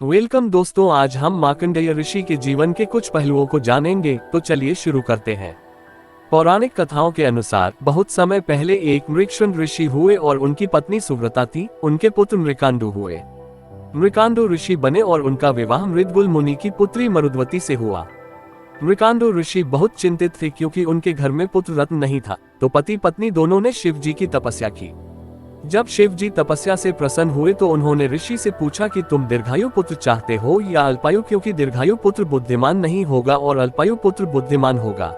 Welcome दोस्तों, आज हम मार्कंडेय ऋषि के जीवन के कुछ पहलुओं को जानेंगे। तो चलिए शुरू करते हैं। पौराणिक कथाओं के अनुसार बहुत समय पहले एक मृगशृंग ऋषि हुए और उनकी पत्नी सुव्रता थी। उनके पुत्र मृकांडु हुए। मृकांडु ऋषि बने और उनका विवाह मृदगुल मुनि की पुत्री मरुद्वती से हुआ। मृकांडु ऋषि बहुत चिंतित थे क्योंकि उनके घर में पुत्र रत्न नहीं था। तो पति पत्नी दोनों ने शिव जी की तपस्या की। जब शिव जी तपस्या से प्रसन्न हुए तो उन्होंने ऋषि से पूछा कि तुम दीर्घायु पुत्र चाहते हो या अल्पायु, क्योंकि दीर्घायु पुत्र बुद्धिमान नहीं होगा और अल्पायु पुत्र बुद्धिमान होगा।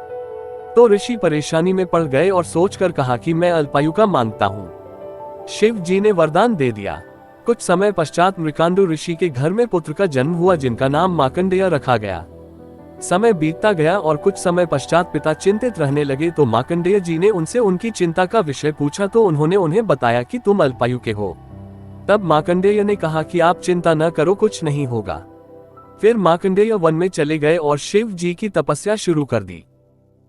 तो ऋषि परेशानी में पड़ गए और सोचकर कहा कि मैं अल्पायु का मांगता हूँ। शिव जी ने वरदान दे दिया। कुछ समय पश्चात मृकांडु ऋषि के घर में पुत्र का जन्म हुआ जिनका नाम मार्कंडेय रखा गया। समय बीतता गया और कुछ समय पश्चात पिता चिंतित रहने लगे। तो मार्कंडेय जी ने उनसे उनकी चिंता का विषय पूछा तो उन्होंने उन्हें बताया कि तुम अल्पायु के हो। तब मार्कंडेय ने कहा कि आप चिंता न करो, कुछ नहीं होगा। फिर मार्कंडेय वन में चले गए और शिव जी की तपस्या शुरू कर दी।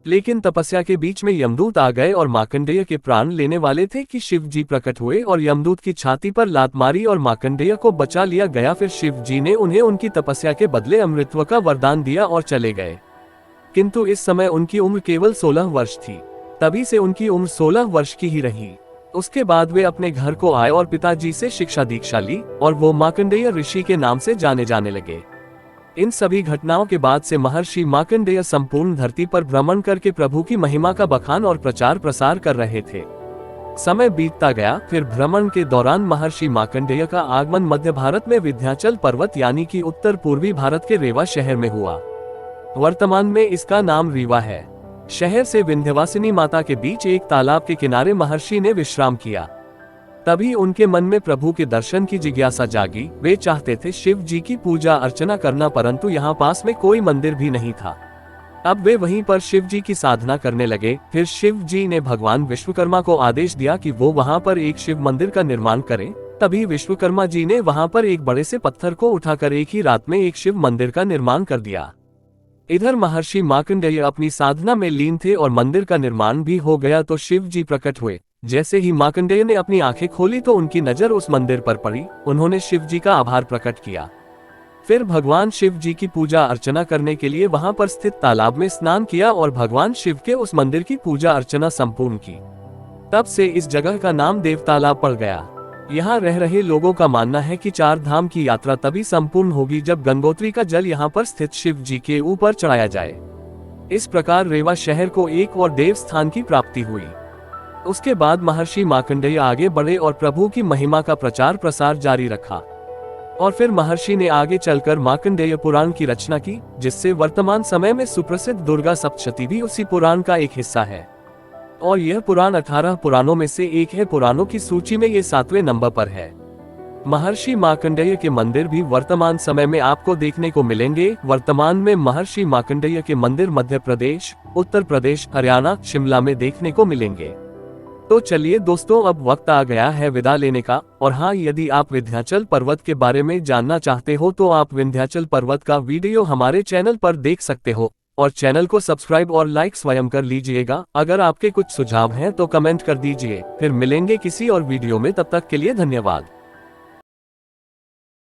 लेकिन तपस्या के बीच में यमदूत आ गए और मार्कंडेय के प्राण लेने वाले थे कि शिव जी प्रकट हुए और यमदूत की छाती पर लात मारी और मार्कंडेय को बचा लिया गया। फिर शिव जी ने उन्हें उनकी तपस्या के बदले अमृतत्व का वरदान दिया और चले गए। किंतु इस समय उनकी उम्र केवल 16 वर्ष थी। तभी से उनकी उम्र 16 वर्ष की ही रही। उसके बाद वे अपने घर को आए और पिताजी से शिक्षा दीक्षा ली और वो मार्कंडेय ऋषि के नाम से जाने जाने लगे। इन सभी घटनाओं के बाद से महर्षि मार्कंडेय संपूर्ण धरती पर भ्रमण करके प्रभु की महिमा का बखान और प्रचार प्रसार कर रहे थे। समय बीतता गया। फिर भ्रमण के दौरान महर्षि मार्कंडेय का आगमन मध्य भारत में विंध्याचल पर्वत यानी कि उत्तर पूर्वी भारत के रेवा शहर में हुआ। वर्तमान में इसका नाम रीवा है। शहर से विंध्यवासिनी माता के बीच एक तालाब के किनारे महर्षि ने विश्राम किया। तभी उनके मन में प्रभु के दर्शन की जिज्ञासा जागी। वे चाहते थे शिव जी की पूजा अर्चना करना, परंतु यहाँ पास में कोई मंदिर भी नहीं था। अब वे वहीं पर शिव जी की साधना करने लगे। फिर शिव जी ने भगवान विश्वकर्मा को आदेश दिया कि वो वहाँ पर एक शिव मंदिर का निर्माण करें। तभी विश्वकर्मा जी ने वहाँ पर एक बड़े से पत्थर को उठाकर एक ही रात में एक शिव मंदिर का निर्माण कर दिया। इधर महर्षि मार्कंडेय अपनी साधना में लीन थे और मंदिर का निर्माण भी हो गया। तो शिव जी प्रकट हुए। जैसे ही मार्कंडेय ने अपनी आंखें खोली तो उनकी नजर उस मंदिर पर पड़ी। उन्होंने शिव जी का आभार प्रकट किया। फिर भगवान शिव जी की पूजा अर्चना करने के लिए वहां पर स्थित तालाब में स्नान किया और भगवान शिव के उस मंदिर की पूजा अर्चना संपूर्ण की। तब से इस जगह का नाम देव तालाब पड़ गया। यहाँ रह रहे लोगों का मानना है कि 4 धाम की यात्रा तभी संपूर्ण होगी जब गंगोत्री का जल यहाँ पर स्थित शिव जी के ऊपर चढ़ाया जाए। इस प्रकार रेवा शहर को एक और देव स्थान की प्राप्ति हुई। उसके बाद महर्षि मार्कंडेय आगे बढ़े और प्रभु की महिमा का प्रचार प्रसार जारी रखा। और फिर महर्षि ने आगे चलकर मार्कंडेय पुराण की रचना की, जिससे वर्तमान समय में सुप्रसिद्ध दुर्गा सप्तशती भी उसी पुराण का एक हिस्सा है। और यह पुराण 18 पुराणों में से एक है। पुराणों की सूची में ये 7वें नंबर पर है। महर्षि मार्कंडेय के मंदिर भी वर्तमान समय में आपको देखने को मिलेंगे। वर्तमान में महर्षि मार्कंडेय के मंदिर मध्य प्रदेश, उत्तर प्रदेश, हरियाणा, शिमला में देखने को मिलेंगे। तो चलिए दोस्तों, अब वक्त आ गया है विदा लेने का। और हाँ, यदि आप विंध्याचल पर्वत के बारे में जानना चाहते हो तो आप विंध्याचल पर्वत का वीडियो हमारे चैनल पर देख सकते हो। और चैनल को सब्सक्राइब और लाइक स्वयं कर लीजिएगा। अगर आपके कुछ सुझाव हैं तो कमेंट कर दीजिए। फिर मिलेंगे किसी और वीडियो में, तब तक के लिए धन्यवाद।